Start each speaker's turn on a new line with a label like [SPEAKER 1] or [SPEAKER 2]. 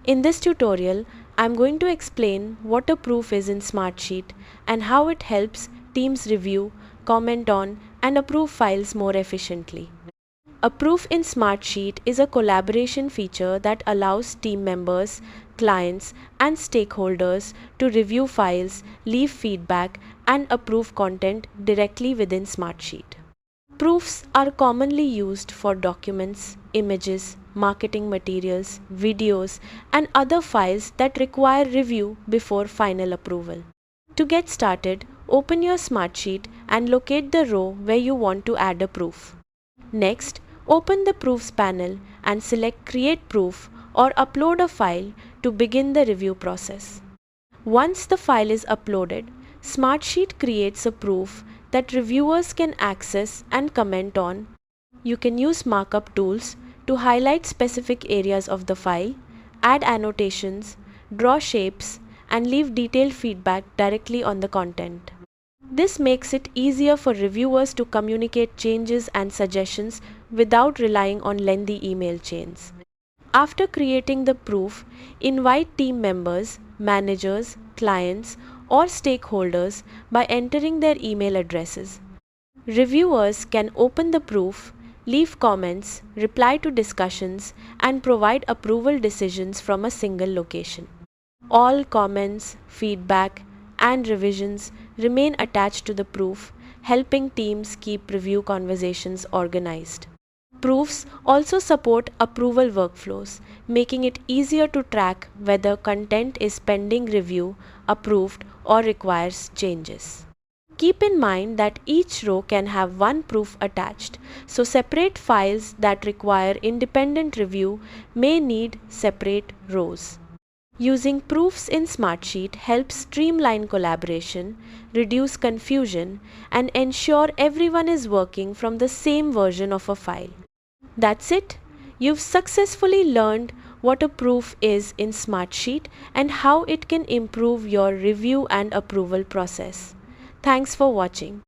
[SPEAKER 1] In this tutorial, I'm going to explain what a proof is in Smartsheet and how it helps teams review, comment on, and approve files more efficiently. A proof in Smartsheet is a collaboration feature that allows team members, clients, and stakeholders to review files, leave feedback, and approve content directly within Smartsheet. Proofs are commonly used for documents, images, marketing materials, videos, and other files that require review before final approval. To get started, open your Smartsheet and locate the row where you want to add a proof. Next, open the Proofs panel and select Create Proof or Upload a file to begin the review process. Once the file is uploaded, Smartsheet creates a proof that reviewers can access and comment on. You can use markup tools to highlight specific areas of the file, add annotations, draw shapes, and leave detailed feedback directly on the content. This makes it easier for reviewers to communicate changes and suggestions without relying on lengthy email chains. After creating the proof, invite team members, managers, clients, or stakeholders by entering their email addresses. Reviewers can open the proof, leave comments, reply to discussions, and provide approval decisions from a single location. All comments, feedback, and revisions remain attached to the proof, helping teams keep review conversations organized. Proofs also support approval workflows, making it easier to track whether content is pending review, approved, or requires changes. Keep in mind that each row can have one proof attached, so separate files that require independent review may need separate rows. Using proofs in Smartsheet helps streamline collaboration, reduce confusion, and ensure everyone is working from the same version of a file. That's it. You've successfully learned what a proof is in Smartsheet and how it can improve your review and approval process. Thanks for watching.